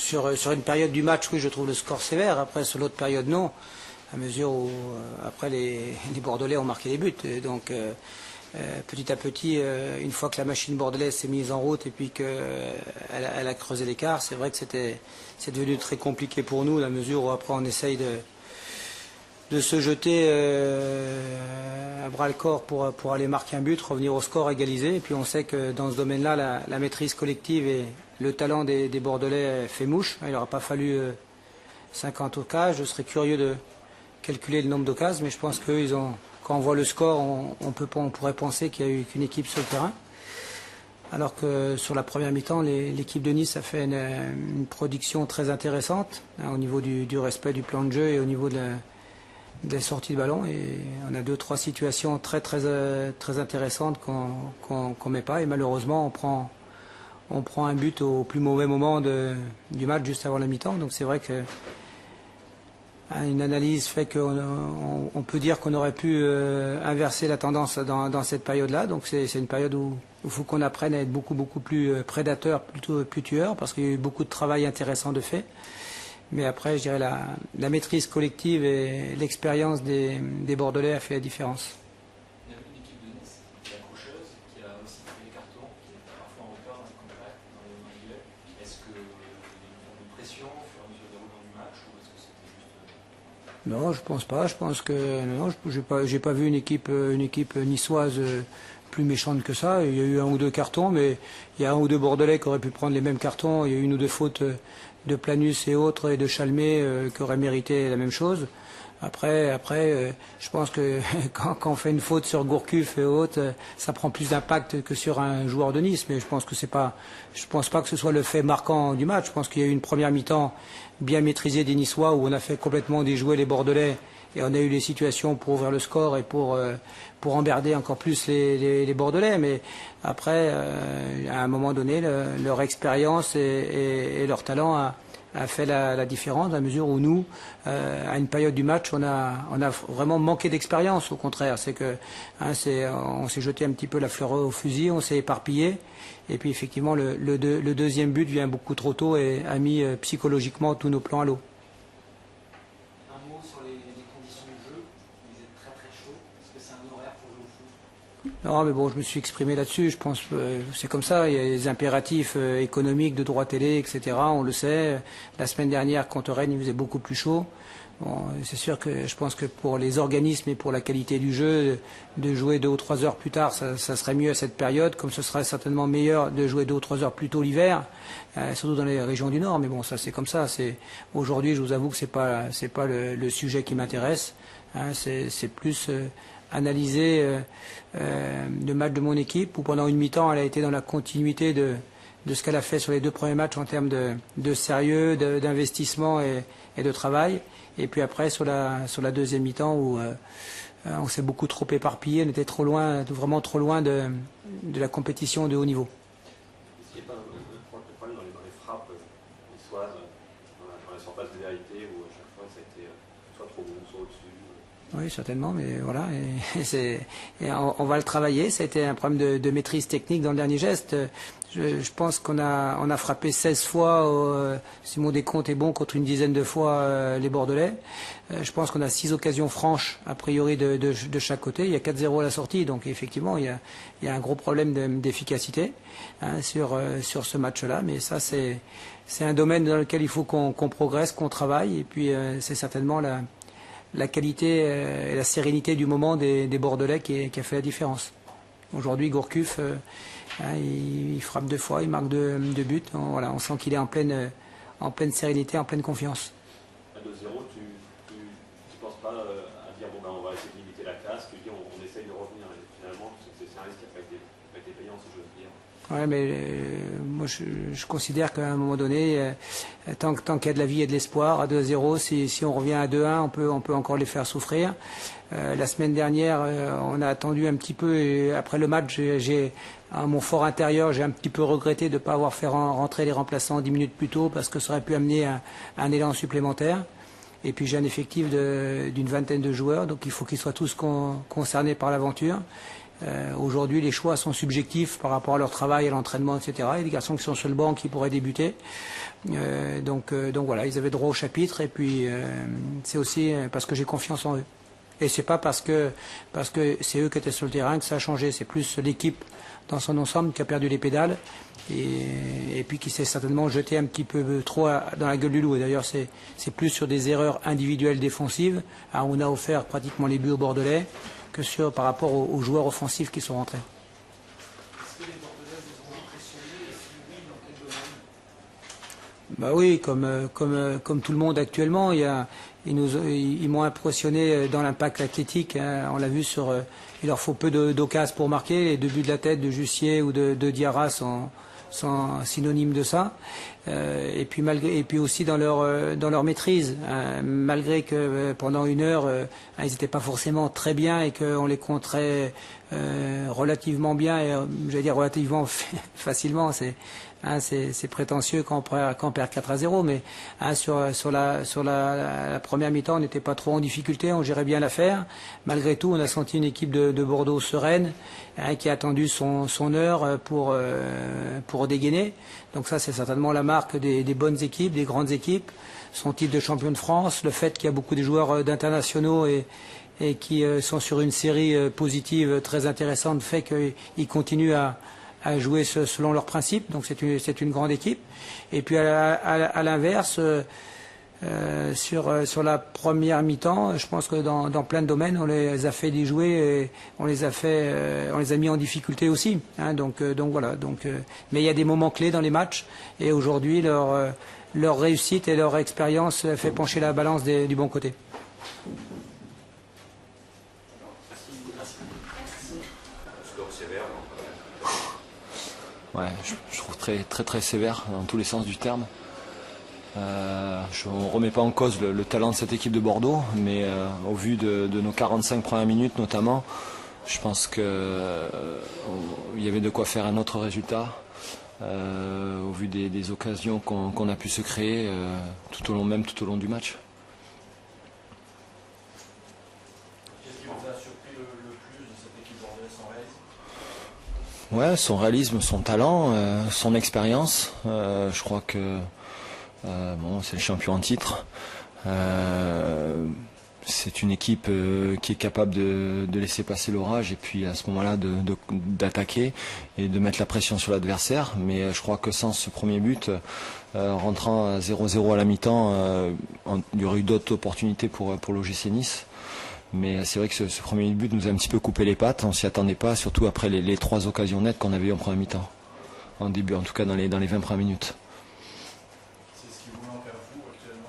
sur une période du match, oui, je trouve le score sévère. Après, sur l'autre période, non. À mesure où, après, les Bordelais ont marqué des buts. Et donc, petit à petit, une fois que la machine bordelaise s'est mise en route et puis qu'elle a creusé l'écart, c'est vrai que c'est devenu très compliqué pour nous, à mesure où après on essaye de se jeter à bras-le-corps pour aller marquer un but, revenir au score, égaliser. Et puis on sait que dans ce domaine-là, la maîtrise collective et le talent des Bordelais fait mouche. Il n'aura pas fallu 50 occasions. Je serais curieux de calculer le nombre d'occasions, mais je pense qu'eux, quand on voit le score, on pourrait penser qu'il n'y a eu qu'une équipe sur le terrain. Alors que sur la première mi-temps, l'équipe de Nice a fait une production très intéressante au niveau du respect du plan de jeu et au niveau des sorties de ballon. Et on a 2-3 situations très intéressantes qu'on ne met pas. Et malheureusement, on prend un but au plus mauvais moment du match, juste avant la mi-temps. Donc c'est vrai que une analyse fait qu'on peut dire qu'on aurait pu inverser la tendance dans cette période-là. Donc c'est une période où il faut qu'on apprenne à être beaucoup plus prédateur, plutôt plus tueur, parce qu'il y a eu beaucoup de travail intéressant de fait. Mais après, je dirais la maîtrise collective et l'expérience des Bordelais a fait la différence. Il y a une équipe de Nice qui est accrocheuse, qui a aussi fait les cartons, qui est parfois en retard dans le contact, dans les duels. Est-ce qu'il y a une pression au fur et à mesure du déroulement du match ou est-ce que c'était juste... Non, je pense pas. Je pense que non, j'ai pas vu une équipe niçoise plus méchante que ça. Il y a eu 1 ou 2 cartons, mais il y a 1 ou 2 Bordelais qui auraient pu prendre les mêmes cartons. Il y a eu 1 ou 2 fautes de Planus et autres et de Chalmé qui auraient mérité la même chose. Après, je pense que quand on fait une faute sur Gourcuff et autres, ça prend plus d'impact que sur un joueur de Nice. Mais je pense pas que ce soit le fait marquant du match. Je pense qu'il y a eu une première mi-temps bien maîtrisée des Niçois où on a fait complètement déjouer les Bordelais et on a eu les situations pour ouvrir le score et pour emmerder encore plus les Bordelais. Mais après, à un moment donné, leur expérience et leur talent a fait la différence, à mesure où nous, à une période du match, on a vraiment manqué d'expérience. Au contraire, c'est que on s'est jeté un petit peu la fleur au fusil, on s'est éparpillé. Et puis effectivement, le deuxième but vient beaucoup trop tôt et a mis psychologiquement tous nos plans à l'eau. Un mot sur les conditions de jeu. Vous êtes très chaud. Est-ce que c'est un horaire pour jouer au foot? Non, mais bon, je me suis exprimé là-dessus. Je pense que c'est comme ça. Il y a des impératifs économiques de droit télé, etc. On le sait. La semaine dernière, contre Rennes, il faisait beaucoup plus chaud. Bon, c'est sûr que je pense que pour les organismes et pour la qualité du jeu, de jouer 2 ou 3 heures plus tard, ça serait mieux à cette période, comme ce serait certainement meilleur de jouer 2 ou 3 heures plus tôt l'hiver, surtout dans les régions du Nord. Mais bon, ça c'est comme ça. Aujourd'hui, je vous avoue que c'est pas le sujet qui m'intéresse. C'est plus analyser le match de mon équipe, où pendant une mi-temps, elle a été dans la continuité de ce qu'elle a fait sur les 2 premiers matchs en termes de sérieux, d'investissement et de travail. Et puis après, sur la deuxième mi-temps, où on s'est beaucoup trop éparpillé, on était vraiment trop loin de la compétition de haut niveau. Est-ce qu'il n'y a pas un problème dans les frappes niçoises, dans la surface de vérité, où à chaque fois ça a été soit trop bon, soit au-dessus? Oui, certainement, mais voilà, et on va le travailler. Ça a été un problème de maîtrise technique dans le dernier geste. Je pense qu'on a frappé 16 fois, si mon décompte est bon, contre une dizaine de fois les Bordelais. Je pense qu'on a 6 occasions franches, a priori, de chaque côté. Il y a 4-0 à la sortie, donc effectivement, il y a un gros problème d'efficacité sur ce match-là. Mais ça, c'est un domaine dans lequel il faut qu'on progresse, qu'on travaille, et puis c'est certainement la qualité et la sérénité du moment des Bordelais qui a fait la différence. Aujourd'hui, Gourcuff, il frappe 2 fois, il marque 2 buts. Voilà, on sent qu'il est en pleine sérénité, en pleine confiance. À 2-0, tu ne penses pas à dire bon ben on va essayer de limiter la casse, tu dis on essaye de revenir. Et finalement, c'est un risque qui n'a pas été payant, si j'ose dire. Ouais, mais moi je considère qu'à un moment donné, tant qu'il y a de la vie et de l'espoir, à 2-0, si on revient à 2-1, on peut encore les faire souffrir. La semaine dernière, on a attendu un petit peu et après le match, à mon fort intérieur, j'ai un petit peu regretté de ne pas avoir fait rentrer les remplaçants 10 minutes plus tôt parce que ça aurait pu amener un élan supplémentaire. Et puis j'ai un effectif d'une 20aine de joueurs, donc il faut qu'ils soient tous concernés par l'aventure. Aujourd'hui, les choix sont subjectifs par rapport à leur travail, à l'entraînement, etc. Il y a des garçons qui sont sur le banc qui pourraient débuter. Donc voilà, ils avaient droit au chapitre. Et puis, c'est aussi parce que j'ai confiance en eux. Et c'est pas parce que c'est eux qui étaient sur le terrain que ça a changé. C'est plus l'équipe dans son ensemble qui a perdu les pédales. Et puis qui s'est certainement jeté un petit peu trop dans la gueule du loup. Et d'ailleurs, c'est plus sur des erreurs individuelles défensives. Alors, on a offert pratiquement les buts aux Bordelais que par rapport aux joueurs offensifs qui sont rentrés. Est-ce que les Bordelais vous ont impressionné et si oui, dans quel domaine? Bah oui, comme tout le monde actuellement, ils m'ont impressionné dans l'impact athlétique. Hein. On l'a vu il leur faut peu d'occasions pour marquer. Les 2 buts de la tête de Jussier ou de Diarra sont synonymes de ça. Et puis aussi dans leur maîtrise, hein, malgré que pendant 1 heure ils n'étaient pas forcément très bien et qu'on les contrait relativement bien et j'allais dire relativement facilement. C'est prétentieux quand on perd 4-0, mais hein, sur la première mi-temps, on n'était pas trop en difficulté, on gérait bien l'affaire. Malgré tout, on a senti une équipe de Bordeaux sereine, hein, qui a attendu son heure pour dégainer. Donc ça, c'est certainement la marque des bonnes équipes, des grandes équipes. Son titre de champion de France, le fait qu'il y a beaucoup de joueurs d'internationaux et qui sont sur une série positive très intéressante fait qu'ils continuent à jouer selon leurs principes, donc c'est une grande équipe. Et puis à l'inverse, sur la première mi-temps, je pense que dans plein de domaines, on les a fait déjouer, et on les a mis en difficulté aussi. Hein, donc voilà. Mais il y a des moments clés dans les matchs, et aujourd'hui leur réussite et leur expérience fait pencher la balance du bon côté. Ouais, je trouve très sévère dans tous les sens du terme. On ne remet pas en cause le talent de cette équipe de Bordeaux, mais au vu de nos 45 premières minutes notamment, je pense qu'il y avait de quoi faire un autre résultat. Au vu des occasions qu'on a pu se créer tout au long du match. Qu'est-ce qui vous a surpris le plus de cette équipe bordelaise sans réalisme? Ouais, son réalisme, son talent, son expérience. Je crois que c'est le champion en titre. C'est une équipe qui est capable de laisser passer l'orage et puis à ce moment-là d'attaquer et de mettre la pression sur l'adversaire. Mais je crois que sans ce premier but, rentrant à 0-0 à la mi-temps, il y aurait eu d'autres opportunités pour l'OGC Nice. Mais c'est vrai que ce premier but nous a un petit peu coupé les pattes, on s'y attendait pas, surtout après les 3 occasions nettes qu'on avait eues en première mi-temps. En début, en tout cas dans les 20 premières minutes. C'est ce qui vous manque à vous actuellement?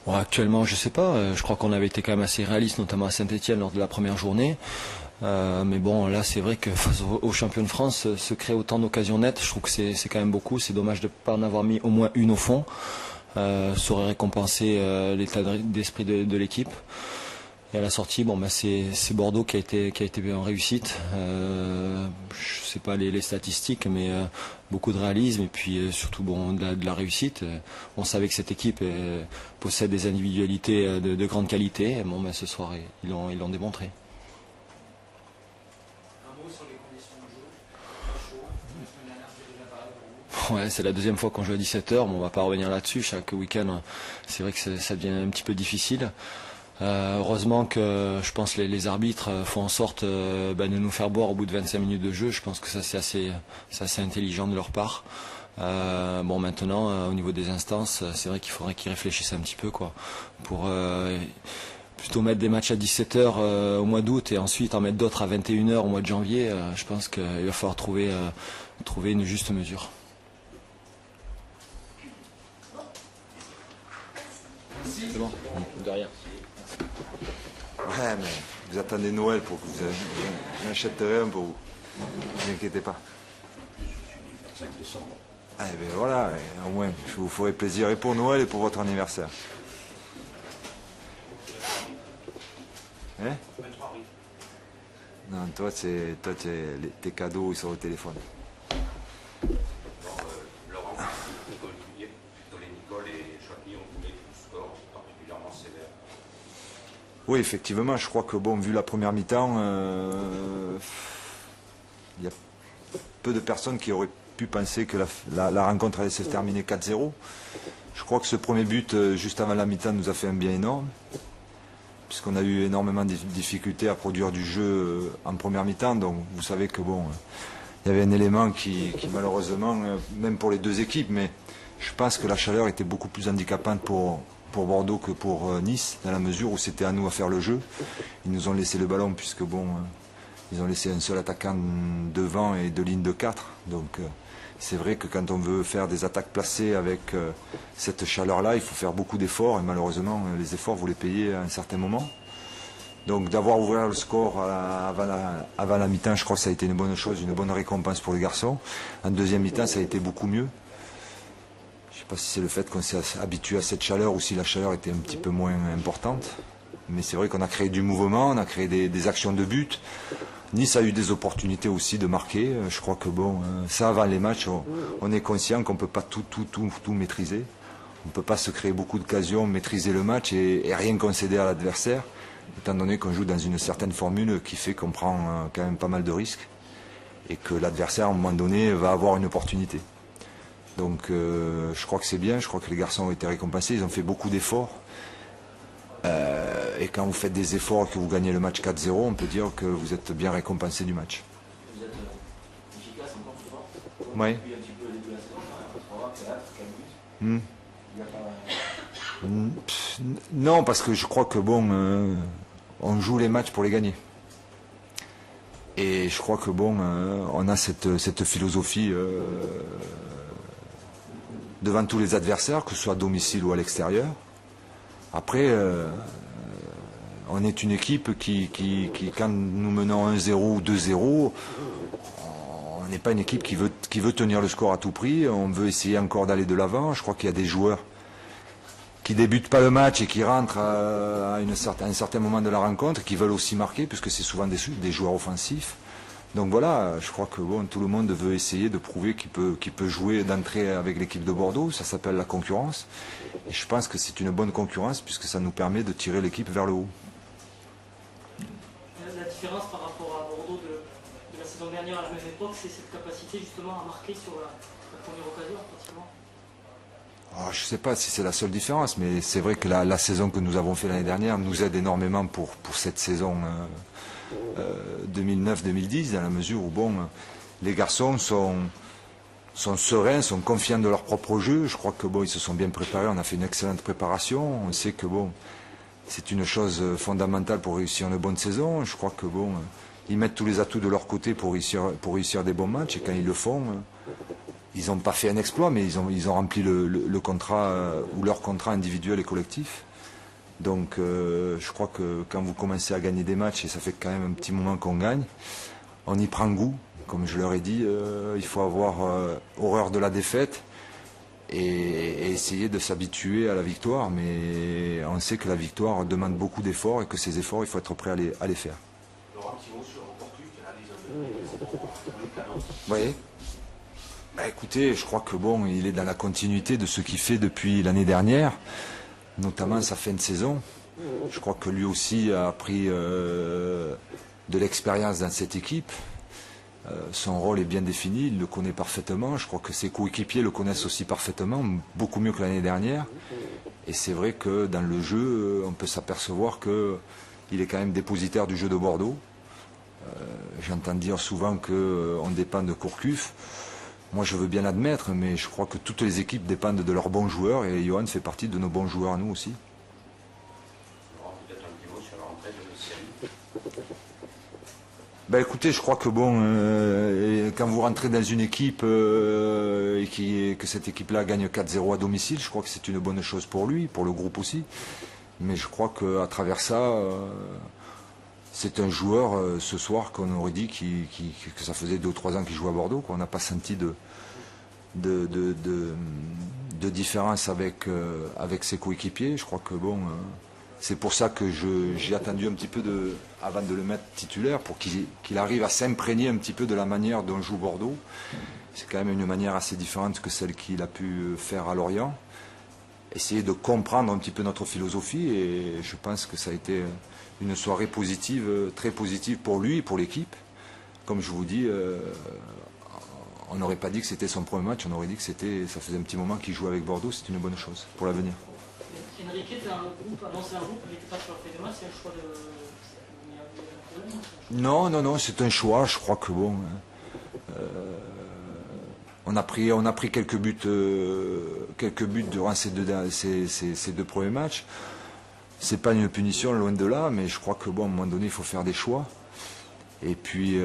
Ouais, actuellement, je sais pas, je crois qu'on avait été quand même assez réaliste, notamment à Saint-Etienne lors de la première journée. Mais bon, là c'est vrai que face aux champions de France, se créer autant d'occasions nettes, je trouve que c'est quand même beaucoup. C'est dommage de ne pas en avoir mis au moins une au fond. Ça aurait récompensé l'état d'esprit de l'équipe. Et à la sortie, c'est Bordeaux qui a été en réussite. Je sais pas les statistiques, mais beaucoup de réalisme et puis surtout de la réussite. On savait que cette équipe possède des individualités de grande qualité. Ce soir, ils l'ont démontré. Un mot sur les conditions de jeu. Très chaud. La semaine dernière, c'était déjà pareil pour vous? Ouais, c'est la deuxième fois qu'on joue à 17h. On va pas revenir là-dessus. Chaque week-end, c'est vrai que ça devient un petit peu difficile. Heureusement que je pense les arbitres font en sorte de nous faire boire au bout de 25 minutes de jeu. Je pense que ça c'est assez intelligent de leur part. Maintenant au niveau des instances, c'est vrai qu'il faudrait qu'ils réfléchissent un petit peu pour plutôt mettre des matchs à 17h au mois d'août et ensuite en mettre d'autres à 21h au mois de janvier. Je pense qu'il va falloir trouver une juste mesure. C'est bon, de rien. Ouais, mais vous attendez Noël pour que vous achèterez un pour vous. Ne vous inquiétez pas. Ah, ben voilà, au moins, je vous ferai plaisir et pour Noël et pour votre anniversaire. Hein? Non, toi, tes cadeaux, ils sont au téléphone. Laurent, Nicole et Joaquin ont voulu tout score particulièrement sévère. Oui, effectivement, je crois que vu la première mi-temps, y a peu de personnes qui auraient pu penser que la rencontre allait se terminer 4-0. Je crois que ce premier but, juste avant la mi-temps, nous a fait un bien énorme, puisqu'on a eu énormément de difficultés à produire du jeu en première mi-temps. Donc vous savez que bon, il y avait un élément qui malheureusement, même pour les deux équipes, mais je pense que la chaleur était beaucoup plus handicapante pour Bordeaux que pour Nice, dans la mesure où c'était à nous à faire le jeu. Ils nous ont laissé le ballon, puisque bon, ils ont laissé un seul attaquant devant et deux lignes de 4. Donc c'est vrai que quand on veut faire des attaques placées avec cette chaleur-là, il faut faire beaucoup d'efforts, et malheureusement les efforts vous les payez à un certain moment. Donc d'avoir ouvert le score avant la mi-temps, je crois que ça a été une bonne chose, une bonne récompense pour les garçons. En deuxième mi-temps, ça a été beaucoup mieux. Je ne sais pas si c'est le fait qu'on s'est habitué à cette chaleur ou si la chaleur était un petit peu moins importante. Mais c'est vrai qu'on a créé du mouvement, on a créé des actions de but. Nice a eu des opportunités aussi de marquer. Je crois que bon, ça avant les matchs, on est conscient qu'on ne peut pas tout maîtriser. On ne peut pas se créer beaucoup d'occasions, maîtriser le match et rien concéder à l'adversaire, étant donné qu'on joue dans une certaine formule qui fait qu'on prend quand même pas mal de risques et que l'adversaire, à un moment donné, va avoir une opportunité. Donc je crois que c'est bien, je crois que les garçons ont été récompensés, ils ont fait beaucoup d'efforts. Et quand vous faites des efforts et que vous gagnez le match 4-0, on peut dire que vous êtes bien récompensé du match. Vous êtes efficace encore souvent. Oui. Depuis un petit peu le début de la saison, on va voir qu'il y a 4 buts. Il y a pas... Non, parce que je crois que bon, on joue les matchs pour les gagner. Et je crois que bon, on a cette philosophie devant tous les adversaires, que ce soit à domicile ou à l'extérieur. Après, on est une équipe qui, quand nous menons 1-0 ou 2-0, on n'est pas une équipe qui veut tenir le score à tout prix. On veut essayer encore d'aller de l'avant. Je crois qu'il y a des joueurs qui débutent pas le match et qui rentrent à un certain moment de la rencontre, qui veulent aussi marquer, puisque c'est souvent des joueurs offensifs. Donc voilà, je crois que bon, tout le monde veut essayer de prouver qu'il peut jouer d'entrée avec l'équipe de Bordeaux. Ça s'appelle la concurrence. Et je pense que c'est une bonne concurrence, puisque ça nous permet de tirer l'équipe vers le haut. La différence par rapport à Bordeaux de la saison dernière à la même époque, c'est cette capacité justement à marquer sur la première occasion, pratiquement. Alors, je ne sais pas si c'est la seule différence, mais c'est vrai que la saison que nous avons fait l'année dernière nous aide énormément pour cette saison 2009-2010, dans la mesure où bon, les garçons sont sereins, sont confiants de leur propre jeu. Je crois que bon, ils se sont bien préparés, on a fait une excellente préparation. On sait que bon, c'est une chose fondamentale pour réussir une bonne saison. Je crois que bon, ils mettent tous les atouts de leur côté pour réussir des bons matchs, et quand ils le font, ils n'ont pas fait un exploit, mais ils ont rempli le contrat ou leur contrat individuel et collectif. Donc je crois que quand vous commencez à gagner des matchs, et ça fait quand même un petit moment qu'on gagne, on y prend goût. Comme je leur ai dit, il faut avoir horreur de la défaite et essayer de s'habituer à la victoire. Mais on sait que la victoire demande beaucoup d'efforts et que ces efforts, il faut être prêt à les faire. Laurent, un petit mot sur Portu qui réalise un Vous voyez ? Bah, écoutez, je crois que bon, il est dans la continuité de ce qu'il fait depuis l'année dernière, notamment sa fin de saison. Je crois que lui aussi a pris de l'expérience dans cette équipe. Son rôle est bien défini, il le connaît parfaitement. Je crois que ses coéquipiers le connaissent aussi parfaitement, beaucoup mieux que l'année dernière. Et c'est vrai que dans le jeu, on peut s'apercevoir qu'il est quand même dépositaire du jeu de Bordeaux. J'entends dire souvent qu'on dépend de Gourcuff. Moi, je veux bien l'admettre, mais je crois que toutes les équipes dépendent de leurs bons joueurs, et Johan fait partie de nos bons joueurs à nous aussi. Laurent, peut-être un petit mot sur la rentrée de Série. Ben écoutez, je crois que bon, quand vous rentrez dans une équipe et que cette équipe-là gagne 4-0 à domicile, je crois que c'est une bonne chose pour lui, pour le groupe aussi. Mais je crois qu'à travers ça, c'est un joueur ce soir qu'on aurait dit que ça faisait 2 ou 3 ans qu'il jouait à Bordeaux, qu'on n'a pas senti de différence avec ses coéquipiers. Je crois que bon. C'est pour ça que j'ai attendu un petit peu avant de le mettre titulaire, pour qu'il arrive à s'imprégner un petit peu de la manière dont joue Bordeaux. C'est quand même une manière assez différente que celle qu'il a pu faire à Lorient. Essayer de comprendre un petit peu notre philosophie, et je pense que ça a été une soirée positive, très positive pour lui et pour l'équipe. comme je vous dis, on n'aurait pas dit que c'était son premier match, on aurait dit que ça faisait un petit moment qu'il jouait avec Bordeaux, c'est une bonne chose pour l'avenir. Enrique était dans le groupe, annoncé un groupe, il n'était pas sur la feuille de match, c'est un choix de. Il y a un problème, Non, c'est un choix, je crois que bon. On a pris quelques buts durant ces deux premiers matchs. C'est pas une punition, loin de là, mais je crois que bon, à un moment donné, il faut faire des choix. Et puis,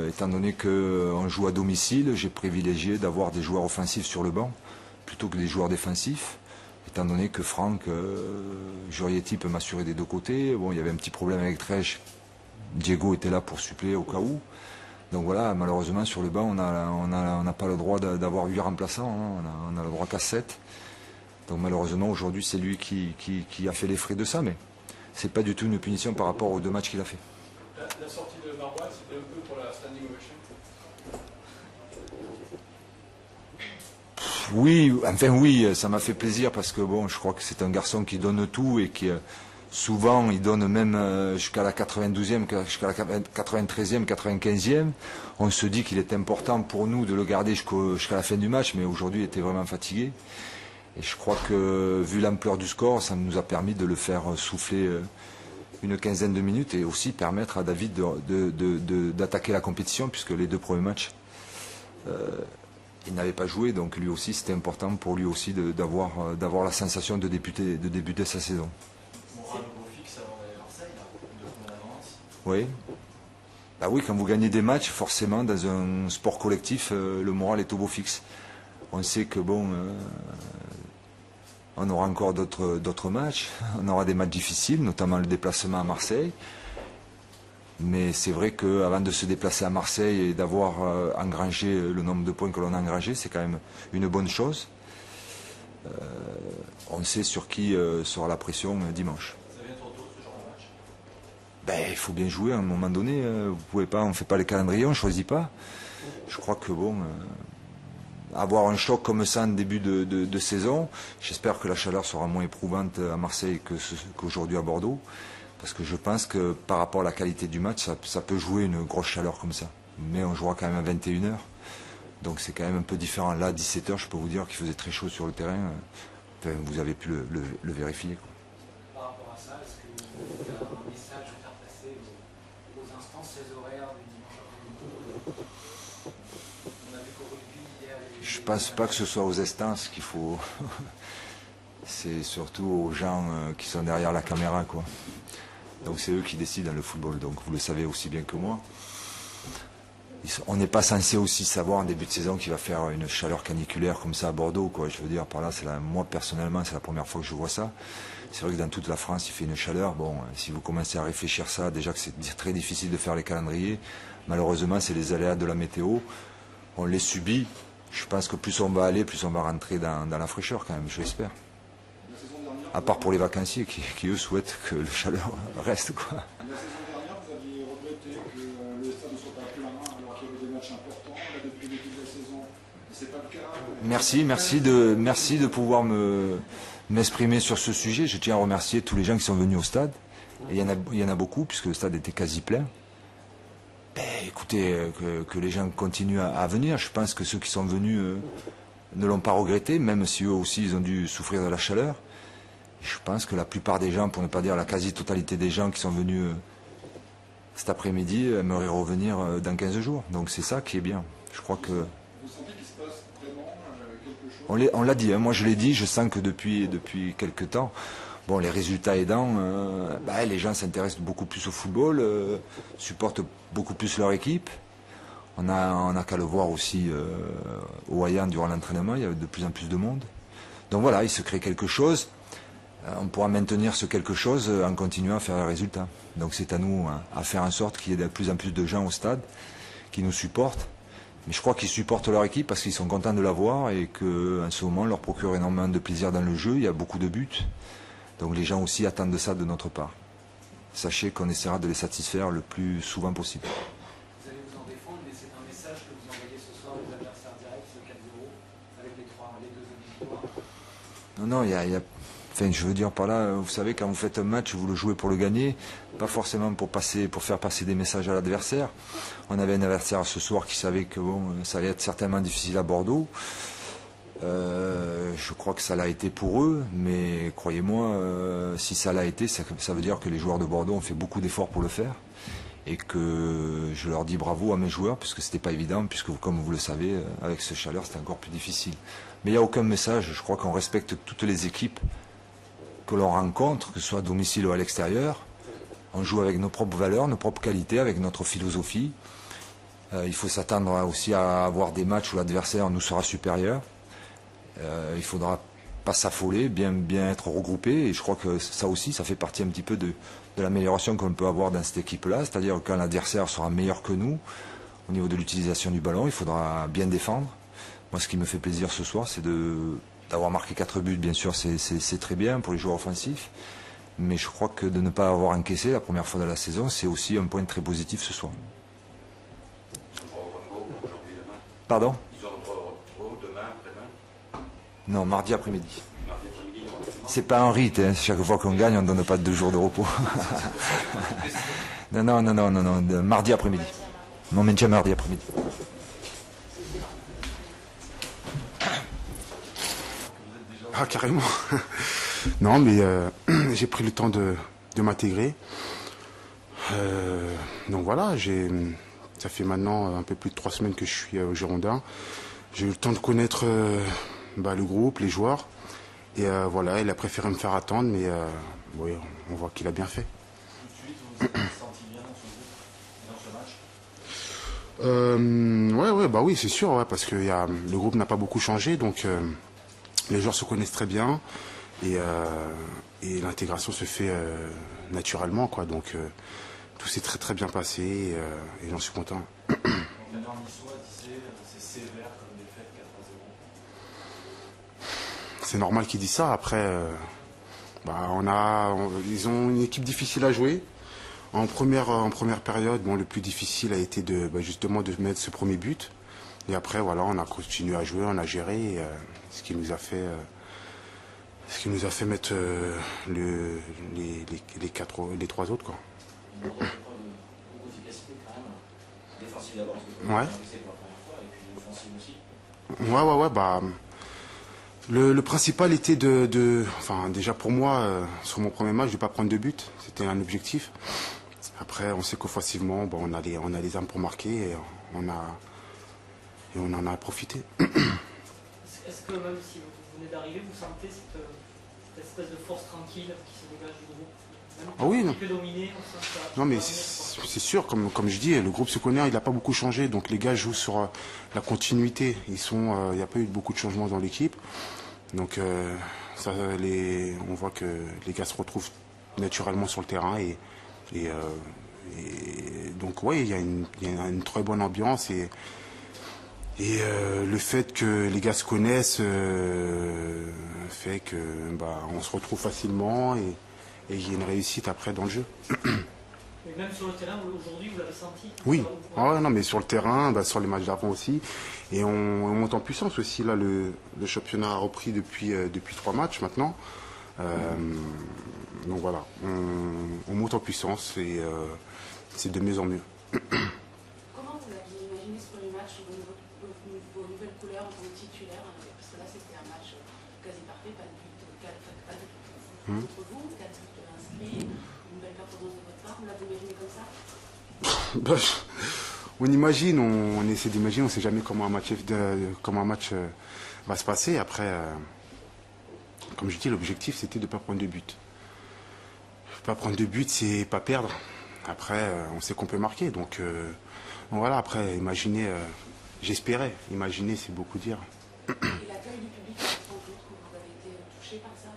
étant donné qu'on joue à domicile, j'ai privilégié d'avoir des joueurs offensifs sur le banc plutôt que des joueurs défensifs. Étant donné que Franck Jurietti peut m'assurer des deux côtés. Bon, il y avait un petit problème avec Trèche. Diego était là pour suppléer au cas où. Donc voilà, malheureusement sur le banc, on n'a pas le droit d'avoir 8 remplaçants, hein. On a le droit qu'à 7. Donc malheureusement aujourd'hui c'est lui qui a fait les frais de ça, mais c'est pas du tout une punition par rapport aux 2 matchs qu'il a fait. La sortie de Marouane, c'était un peu pour la standing ovation? Oui, ça m'a fait plaisir parce que bon, je crois que c'est un garçon qui donne tout et qui souvent il donne même jusqu'à la 92e, jusqu'à la 93e, 95e. On se dit qu'il est important pour nous de le garder jusqu'à la fin du match, mais aujourd'hui il était vraiment fatigué. Et je crois que vu l'ampleur du score, ça nous a permis de le faire souffler une quinzaine de minutes et aussi permettre à David d'attaquer la compétition puisque les 2 premiers matchs il n'avait pas joué, donc lui aussi c'était important pour lui aussi d'avoir la sensation de débuter sa saison. Moral au beau fixe avant d'aller à Marseille, là, 2 points d'avance. Oui. Bah oui, quand vous gagnez des matchs, forcément dans un sport collectif, le moral est au beau fixe. On sait que bon, on aura encore d'autres matchs, on aura des matchs difficiles, notamment le déplacement à Marseille. Mais c'est vrai qu'avant de se déplacer à Marseille et d'avoir engrangé le nombre de points que l'on a engrangé, c'est quand même une bonne chose. On sait sur qui sera la pression dimanche. Ça vient trop tôt ce genre de match? Ben, il faut bien jouer à un moment donné. Vous pouvez pas, on ne fait pas les calendriers, on ne choisit pas. Je crois que bon, avoir un choc comme ça en début de saison, j'espère que la chaleur sera moins éprouvante à Marseille qu'aujourd'hui à Bordeaux. Parce que je pense que par rapport à la qualité du match, ça peut jouer une grosse chaleur comme ça. Mais on jouera quand même à 21h. Donc c'est quand même un peu différent. Là, à 17h, je peux vous dire qu'il faisait très chaud sur le terrain. Enfin, vous avez pu le vérifier, quoi. Par rapport à ça, est-ce que vous avez un message à faire passer aux instances, les horaires du dimanche après-midi? On a vu qu'au rugby, hier, Je ne pense pas que ce soit aux instances qu'il faut. C'est surtout aux gens qui sont derrière la caméra, quoi. Donc c'est eux qui décident dans le football, donc vous le savez aussi bien que moi. On n'est pas censé aussi savoir en début de saison qu'il va faire une chaleur caniculaire comme ça à Bordeaux, quoi. Je veux dire, par là, moi personnellement, c'est la première fois que je vois ça. C'est vrai que dans toute la France, il fait une chaleur. Bon, si vous commencez à réfléchir ça, déjà que c'est très difficile de faire les calendriers, malheureusement, c'est les aléas de la météo. On les subit. Je pense que plus on va aller, plus on va rentrer dans la fraîcheur quand même, je l'espère. À part pour les vacanciers qui eux souhaitent que le chaleur reste, quoi. La saison dernière, vous aviez regretté que le stade ne soit pas plus la main alors qu'il y avait des matchs importants. Là, depuis le début de la saison, c'est pas le cas. Merci de pouvoir m'exprimer sur ce sujet. Je tiens à remercier tous les gens qui sont venus au stade. Et il y en a beaucoup, puisque le stade était quasi plein. Ben, écoutez, que les gens continuent à venir. Je pense que ceux qui sont venus ne l'ont pas regretté, même si eux aussi ils ont dû souffrir de la chaleur. Je pense que la plupart des gens, pour ne pas dire la quasi-totalité des gens qui sont venus cet après-midi, aimeraient revenir dans 15 jours. Donc c'est ça qui est bien. Je crois que... Vous sentez qu'il se passe vraiment quelque chose? On l'a dit, hein, moi je l'ai dit, je sens que depuis quelques temps, bon, les résultats aidant, les gens s'intéressent beaucoup plus au football, supportent beaucoup plus leur équipe. On a qu'à le voir aussi au Hayan durant l'entraînement, il y a de plus en plus de monde. Donc voilà, il se crée quelque chose. On pourra maintenir ce quelque chose en continuant à faire les résultats. Donc c'est à nous à faire en sorte qu'il y ait de plus en plus de gens au stade qui nous supportent. Mais je crois qu'ils supportent leur équipe parce qu'ils sont contents de la voir et qu'en ce moment, leur procure énormément de plaisir dans le jeu. Il y a beaucoup de buts. Donc les gens aussi attendent de ça de notre part. Sachez qu'on essaiera de les satisfaire le plus souvent possible. Vous allez vous en défendre, mais c'est un message que vous envoyez ce soir aux adversaires directs, le 4-0, avec les 2 victoires. Non, enfin, je veux dire par là, vous savez, quand vous faites un match, vous le jouez pour le gagner, pas forcément pour faire passer des messages à l'adversaire. On avait un adversaire ce soir qui savait que bon, ça allait être certainement difficile à Bordeaux. Je crois que ça l'a été pour eux, mais croyez-moi, si ça l'a été, ça veut dire que les joueurs de Bordeaux ont fait beaucoup d'efforts pour le faire. Et que je leur dis bravo à mes joueurs, puisque c'était pas évident, puisque comme vous le savez, avec ce chaleur, c'était encore plus difficile. Mais il n'y a aucun message, je crois qu'on respecte toutes les équipes que l'on rencontre, que ce soit à domicile ou à l'extérieur. On joue avec nos propres valeurs, nos propres qualités, avec notre philosophie. Il faut s'attendre aussi à avoir des matchs où l'adversaire nous sera supérieur. Il ne faudra pas s'affoler, bien être regroupé, et je crois que ça aussi, ça fait partie un petit peu de l'amélioration qu'on peut avoir dans cette équipe-là, c'est-à-dire que quand l'adversaire sera meilleur que nous, au niveau de l'utilisation du ballon, il faudra bien défendre. Moi, ce qui me fait plaisir ce soir, c'est d'avoir marqué 4 buts, bien sûr, c'est très bien pour les joueurs offensifs, mais je crois que de ne pas avoir encaissé la première fois de la saison, c'est aussi un point très positif ce soir. Pardon ? Ils ont le repos demain, après-demain? Non, mardi après-midi. C'est pas un rite, hein. Chaque fois qu'on gagne, on ne donne pas 2 jours de repos. non, mardi après-midi. On maintient mardi après-midi. Ah, carrément. Non, mais j'ai pris le temps de m'intégrer. Donc voilà, ça fait maintenant un peu plus de 3 semaines que je suis au Girondin. J'ai eu le temps de connaître le groupe, les joueurs. Et voilà, il a préféré me faire attendre, mais oui, on voit qu'il a bien fait. Tout de suite, vous vous êtes senti bien dans ce groupe, dans ce match? Oui, c'est sûr, ouais, parce que le groupe n'a pas beaucoup changé, donc les joueurs se connaissent très bien et l'intégration se fait naturellement, quoi. Donc tout s'est très très bien passé et j'en suis content. L'entraîneur niçois disait c'est sévère comme défaite 4-0. C'est normal qu'ils disent ça. Après, ils ont une équipe difficile à jouer. En première période, le plus difficile a été justement de mettre ce premier but. Et après, voilà, on a continué à jouer, on a géré, ce qui nous a fait mettre les 3 autres, quoi. Beaucoup d'efficacité quand même. Défensive d'abord, parce que Ouais. c'est pour la première fois, et puis offensive aussi. Le principal était déjà pour moi, sur mon premier match, de ne pas prendre de but. C'était un objectif. Après, on sait qu'offensivement, on a les armes pour marquer et on en a profité. Est-ce que même si vous venez d'arriver, vous sentez cette espèce de force tranquille qui se dégage du groupe? Ah oui, non. Que dominer, on sent que ça Non, mais va venir, c'est sûr, comme je dis, le groupe se connaît, il n'a pas beaucoup changé. Donc les gars jouent sur la continuité. Il n'y a pas eu beaucoup de changements dans l'équipe. Donc on voit que les gars se retrouvent naturellement sur le terrain. Et donc oui, il y a une très bonne ambiance. Et le fait que les gars se connaissent fait que on se retrouve facilement et il y a une réussite après dans le jeu. Mais même sur le terrain, aujourd'hui, vous l'avez senti? Oui, non, mais sur le terrain, sur les matchs d'avant aussi. Et on monte en puissance aussi. Là, le championnat a repris depuis 3 matchs maintenant. Donc voilà, on monte en puissance et c'est de mieux en mieux. Comment vous aviez imaginé ce premier match vos nouvelles couleurs en tant que titulaire? Parce que là, c'était un match quasi parfait, pas de but, pas de but contre vous, 4 buts inscrits, une belle performance de votre part. Vous l'avez imaginé comme ça? On imagine, on essaie d'imaginer, on ne sait jamais comment un match va se passer. Après, comme je dis, l'objectif c'était de ne pas prendre de but. Pas prendre de but, c'est pas perdre. Après, on sait qu'on peut marquer. Donc voilà, après, imaginer, j'espérais. Imaginer, c'est beaucoup dire. Et l'accueil du public, sans doute que vous avez été touché par ça?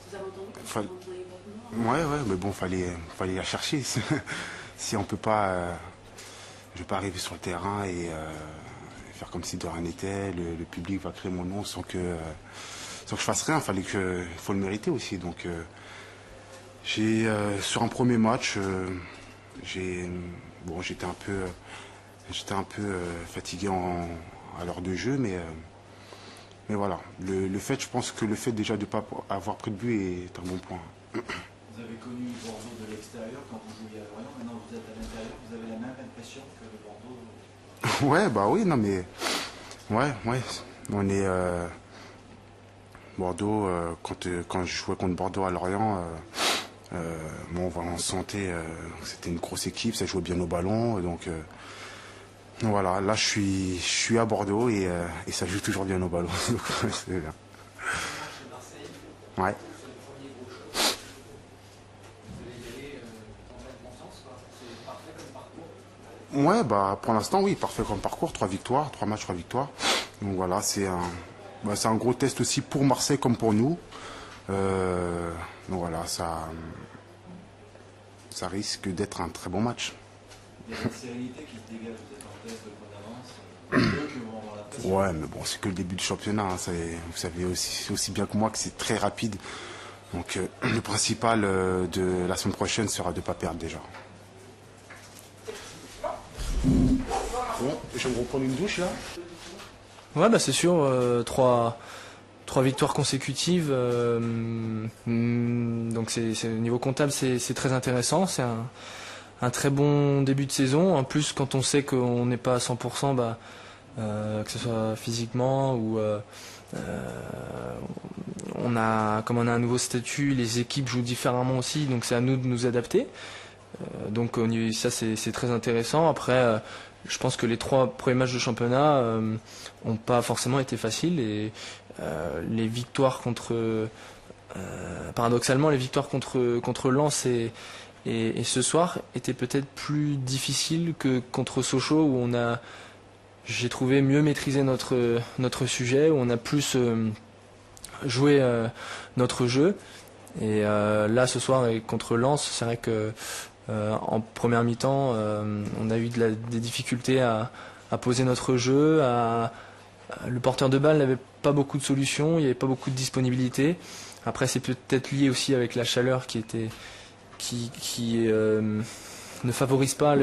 Vous avez entendu que vous entendez votre nom? Ouais, mais bon, fallait la chercher. Si on peut pas, je vais pas arriver sur le terrain et faire comme si de rien n'était. Le public va créer mon nom sans que je fasse rien. Faut le mériter aussi. Donc sur un premier match, j'étais un peu fatigué à l'heure de jeu, mais Mais voilà, le fait, je pense que le fait déjà de ne pas avoir pris de but est un bon point. Vous avez connu Bordeaux de l'extérieur quand vous jouiez à Lorient, maintenant vous êtes à l'intérieur, vous avez la même impression que le Bordeaux? Ouais, bah oui, non mais... Ouais, on est... Bordeaux, quand je jouais contre Bordeaux à Lorient, on sentait que c'était une grosse équipe, ça jouait bien au ballon, donc voilà, là je suis à Bordeaux et ça joue toujours bien au ballon, donc c'est bien. Ouais. Ouais, bah pour l'instant oui, parfait comme parcours, 3 victoires, 3 matchs, 3 victoires. Donc voilà, c'est un gros test aussi pour Marseille comme pour nous. Donc voilà, ça risque d'être un très bon match. Il y a une sérénité qui se dégage, vous êtes en test de point d'avance. Ouais, mais bon, c'est que le début du championnat. Hein, vous savez aussi bien que moi que c'est très rapide. Donc le principal de la semaine prochaine sera de ne pas perdre déjà. Bon, je vais me reprendre une douche là. Ouais, bah c'est sûr, 3 victoires consécutives. Donc au niveau comptable, c'est très intéressant. C'est un très bon début de saison. En plus, quand on sait qu'on n'est pas à 100%, que ce soit physiquement ou comme on a un nouveau statut, les équipes jouent différemment aussi, donc c'est à nous de nous adapter. Donc ça c'est très intéressant. Après, je pense que les 3 premiers matchs de championnat n'ont pas forcément été faciles et les victoires paradoxalement les victoires contre Lens et ce soir étaient peut-être plus difficiles que contre Sochaux où j'ai trouvé mieux maîtriser notre sujet, où on a plus joué notre jeu. Et là ce soir contre Lens, c'est vrai que en première mi-temps, on a eu des difficultés à poser notre jeu. Le porteur de balle n'avait pas beaucoup de solutions, il n'y avait pas beaucoup de disponibilité. Après, c'est peut-être lié aussi avec la chaleur qui ne favorise pas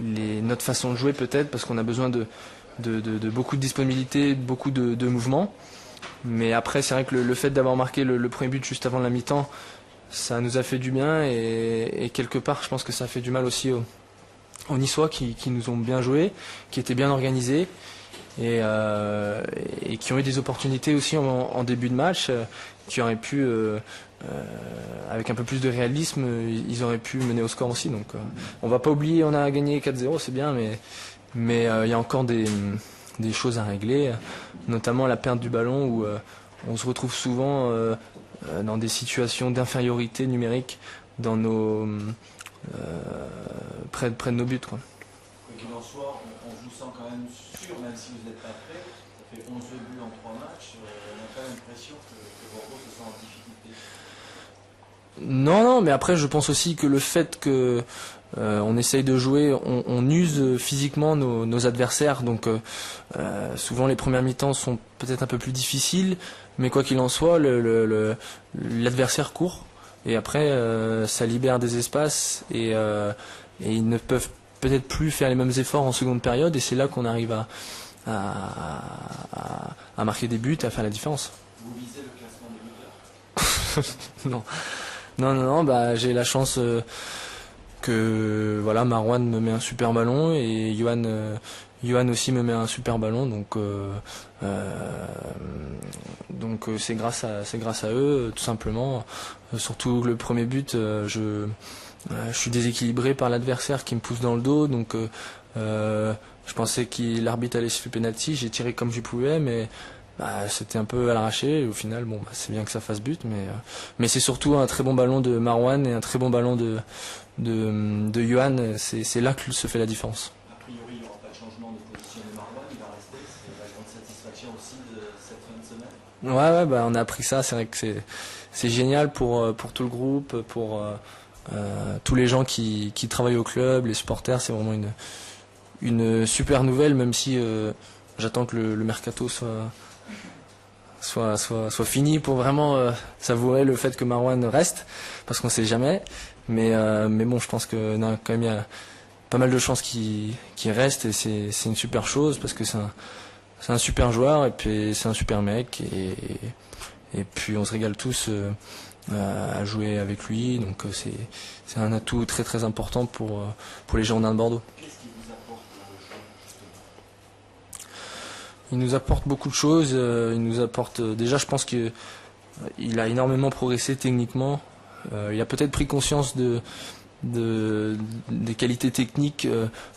notre façon de jouer peut-être, parce qu'on a besoin de beaucoup de disponibilité, beaucoup de mouvements. Mais après, c'est vrai que le fait d'avoir marqué le premier but juste avant la mi-temps, ça nous a fait du bien et quelque part, je pense que ça a fait du mal aussi aux Niçois qui nous ont bien joué, qui étaient bien organisés et qui ont eu des opportunités aussi en début de match, qui auraient pu, avec un peu plus de réalisme, ils auraient pu mener au score aussi. Donc on va pas oublier, on a gagné 4-0, c'est bien, mais il y a encore des choses à régler, notamment la perte du ballon où on se retrouve souvent dans des situations d'infériorité numérique dans près de nos buts, quoi. Quoi qu'il en soit, on vous sent quand même sûr, même si vous n'êtes pas prêt. Ça fait 11 buts en 3 matchs. On n'a pas l'impression que Bordeaux se sent en difficulté. Non, mais après je pense aussi que le fait que on essaye de jouer, on use physiquement nos adversaires, donc souvent les premières mi-temps sont peut-être un peu plus difficiles, mais quoi qu'il en soit, l'adversaire court et après ça libère des espaces et ils ne peuvent peut-être plus faire les mêmes efforts en seconde période et c'est là qu'on arrive à marquer des buts et à faire la différence. Vous visez le classement des buteurs? Non, j'ai la chance que voilà, Marouane me met un super ballon et Yohan aussi me met un super ballon, donc c'est grâce à eux tout simplement. Surtout le premier but, je suis déséquilibré par l'adversaire qui me pousse dans le dos, donc je pensais que l'arbitre allait siffler penalty, j'ai tiré comme je pouvais, mais c'était un peu à l'arraché et au final c'est bien que ça fasse but, mais c'est surtout un très bon ballon de Marouane et un très bon ballon de Yohan, c'est là que se fait la différence. A priori, il n'y aura pas de changement de position de Marouane, il va rester, c'est la grande satisfaction aussi de cette fin de semaine. Ouais, on a appris ça, c'est vrai que c'est génial pour tout le groupe, pour tous les gens qui travaillent au club, les supporters, c'est vraiment une super nouvelle, même si j'attends que le mercato soit fini pour vraiment savourer le fait que Marouane reste, parce qu'on sait jamais, mais bon, je pense que quand même pas mal de chances qu'il reste, et c'est une super chose parce que c'est un super joueur, et puis c'est un super mec, et puis on se régale tous à jouer avec lui, donc c'est un atout très très important pour les Girondins de Bordeaux. Qu'est-ce qu'il vous apporte le jeu, justement ? Il nous apporte beaucoup de choses. Il nous apporte déjà, je pense qu'il a énormément progressé techniquement. Il a peut-être pris conscience des qualités techniques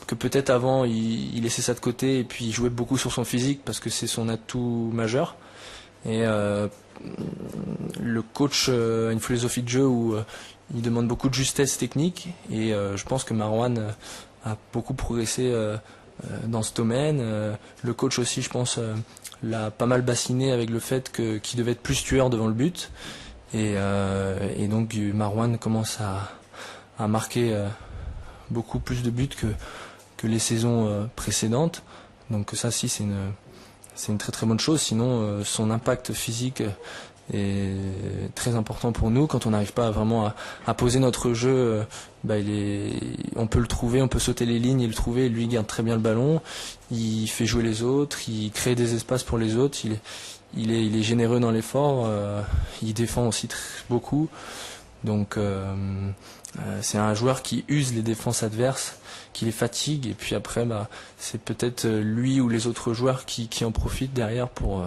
que peut-être avant il laissait ça de côté, et puis il jouait beaucoup sur son physique parce que c'est son atout majeur. Et le coach a une philosophie de jeu où il demande beaucoup de justesse technique, et je pense que Marouane a beaucoup progressé dans ce domaine. Le coach aussi, je pense, l'a pas mal bassiné avec le fait qu'il devait être plus tueur devant le but, et donc Marouane commence à marquer beaucoup plus de buts que les saisons précédentes, donc ça si c'est une très très bonne chose. Sinon son impact physique est très important pour nous. Quand on n'arrive pas vraiment à poser notre jeu, on peut le trouver, on peut sauter les lignes et le trouver. Lui, il garde très bien le ballon, il fait jouer les autres, il crée des espaces pour les autres, il est généreux dans l'effort, il défend aussi beaucoup. Donc c'est un joueur qui use les défenses adverses, qui les fatigue, et puis après c'est peut-être lui ou les autres joueurs qui en profitent derrière pour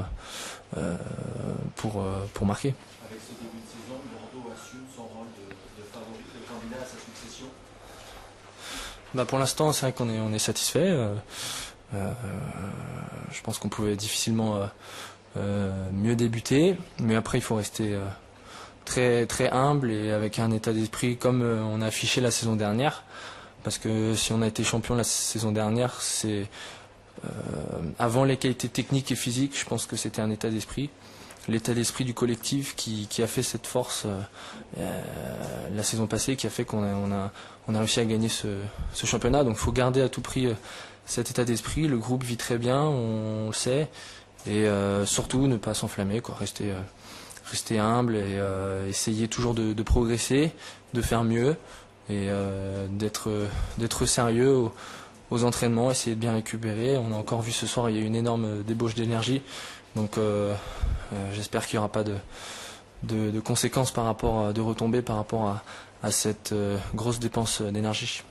marquer. Avec ce début de saison, Bordeaux assume son rôle de favori, de candidat à sa succession. Pour l'instant, c'est vrai qu'on est satisfait. Je pense qu'on pouvait difficilement mieux débuter, mais après il faut rester très très humble et avec un état d'esprit comme on a affiché la saison dernière, parce que si on a été champion la saison dernière, c'est avant les qualités techniques et physiques. Je pense que c'était un état d'esprit, l'état d'esprit du collectif qui a fait cette force la saison passée, qui a fait qu'on a réussi à gagner ce championnat. Donc il faut garder à tout prix cet état d'esprit. Le groupe vit très bien, on le sait, et surtout ne pas s'enflammer, rester humble et essayer toujours de progresser, de faire mieux, et d'être sérieux aux entraînements, essayer de bien récupérer. On a encore vu ce soir, il y a eu une énorme débauche d'énergie, donc j'espère qu'il n'y aura pas de conséquences de retombées par rapport à cette grosse dépense d'énergie.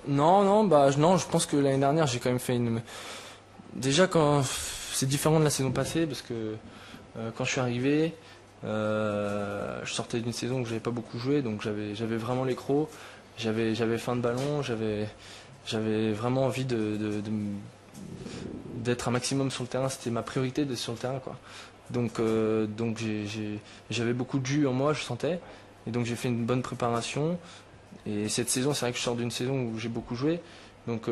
Non, je pense que l'année dernière j'ai quand même fait déjà, c'est différent de la saison passée, parce que quand je suis arrivé, je sortais d'une saison où j'avais pas beaucoup joué, donc j'avais vraiment les crocs, j'avais faim de ballon, j'avais vraiment envie d'être un maximum sur le terrain. C'était ma priorité d'être sur le terrain, quoi. Donc j'avais beaucoup de jus en moi, je sentais, et donc j'ai fait une bonne préparation. Et cette saison, c'est vrai que je sors d'une saison où j'ai beaucoup joué, donc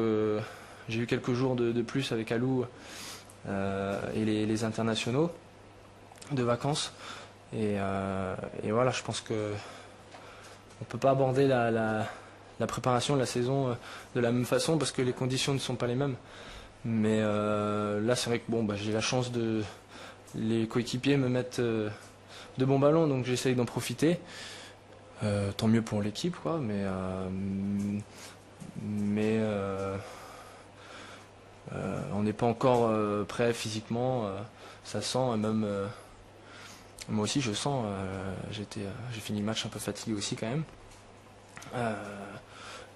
j'ai eu quelques jours de plus avec Alou et les internationaux de vacances, et voilà, je pense que on peut pas aborder la préparation de la saison de la même façon, parce que les conditions ne sont pas les mêmes. Mais là, c'est vrai que j'ai la chance les coéquipiers me mettent de bons ballons, donc j'essaye d'en profiter. Tant mieux pour l'équipe, quoi, mais on n'est pas encore prêt physiquement, ça sent, même moi aussi je sens, j'ai fini le match un peu fatigué aussi quand même.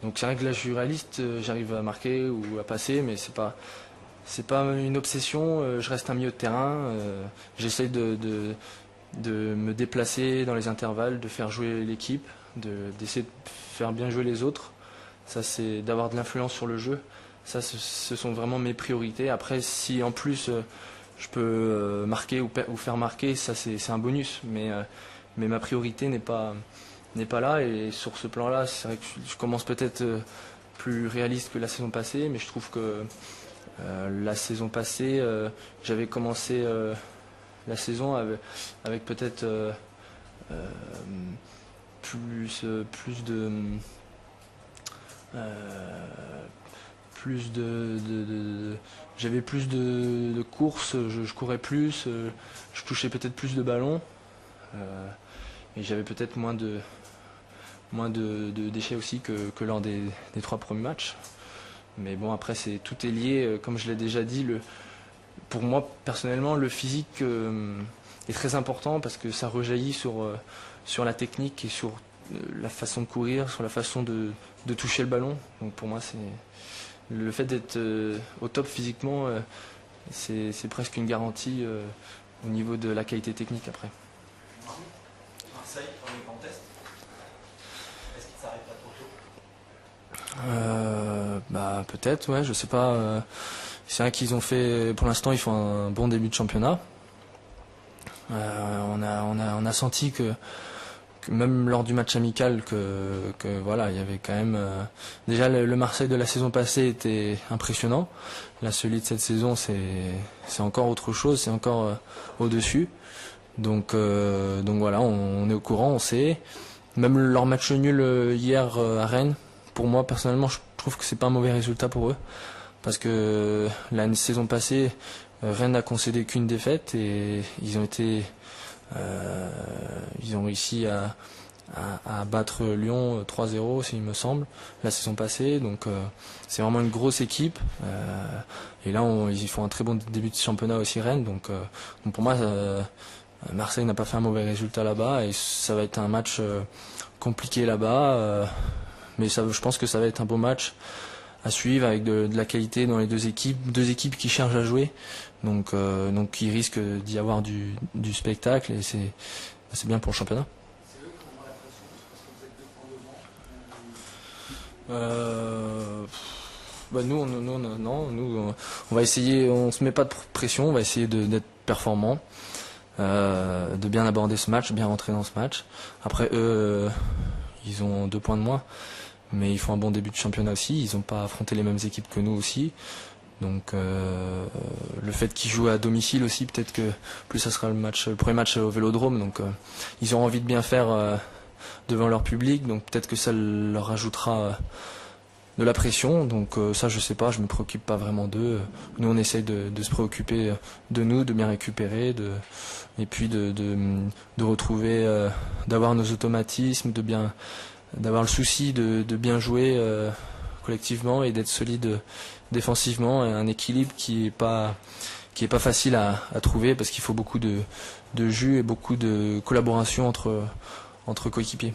Donc c'est vrai que là je suis réaliste, j'arrive à marquer ou à passer, mais c'est pas une obsession. Je reste un milieu de terrain, j'essaye de me déplacer dans les intervalles, de faire jouer l'équipe, d'essayer de faire bien jouer les autres. Ça, c'est d'avoir de l'influence sur le jeu. Ça, ce sont vraiment mes priorités. Après, si en plus je peux marquer ou faire marquer, ça c'est un bonus. Mais ma priorité n'est pas là. Et sur ce plan-là, c'est vrai que je commence peut-être plus réaliste que la saison passée, mais je trouve que la saison passée, j'avais commencé la saison avec peut-être plus j'avais plus de courses, je courais plus, je touchais peut-être plus de ballons et j'avais peut-être moins de déchets aussi que lors des 3 premiers matchs. Mais bon, après tout est lié, comme je l'ai déjà dit, pour moi personnellement le physique est très important parce que ça rejaillit sur la technique et sur la façon de courir, sur la façon de toucher le ballon. Donc pour moi c'est le fait d'être au top physiquement, c'est presque une garantie au niveau de la qualité technique après. Marseille, premier grand test. Est-ce qu'il s'arrête pas trop tôt? Peut-être, ouais, je sais pas. C'est vrai qu'ils ont fait, pour l'instant, ils font un bon début de championnat. On a senti que même lors du match amical que voilà, il y avait quand même déjà le Marseille de la saison passée était impressionnant. Là, celui de cette saison, c'est encore autre chose, c'est encore au-dessus. Donc voilà, on est au courant, on sait. Même leur match nul hier à Rennes, pour moi personnellement, je trouve que c'est pas un mauvais résultat pour eux, parce que la saison passée, Rennes n'a concédé qu'une défaite et ils ont réussi à battre Lyon 3-0, s'il me semble, la saison passée. Donc c'est vraiment une grosse équipe. Et là, ils font un très bon début de championnat aussi, Rennes. Donc pour moi, Marseille n'a pas fait un mauvais résultat là-bas et ça va être un match compliqué là-bas. Mais je pense que ça va être un beau match à suivre avec de la qualité dans les deux équipes qui cherchent à jouer. Donc il risque d'y avoir du spectacle et c'est bien pour le championnat. C'est eux qui ont la pression parce que vous êtes 2 points devant. Nous, on va essayer, on se met pas de pression, on va essayer d'être performant, de bien aborder ce match, bien rentrer dans ce match. Après eux, ils ont 2 points de moins, mais ils font un bon début de championnat aussi, ils n'ont pas affronté les mêmes équipes que nous aussi. Donc le fait qu'ils jouent à domicile aussi, peut-être que plus ça sera le premier match au Vélodrome, donc ils auront envie de bien faire devant leur public, donc peut-être que ça leur rajoutera de la pression. Donc ça je sais pas, je me préoccupe pas vraiment d'eux. Nous on essaye de se préoccuper de nous, de bien récupérer, et puis de retrouver, d'avoir nos automatismes, d'avoir le souci de bien jouer collectivement et d'être solide défensivement, et un équilibre qui est pas facile à trouver parce qu'il faut beaucoup de jus et beaucoup de collaboration entre coéquipiers.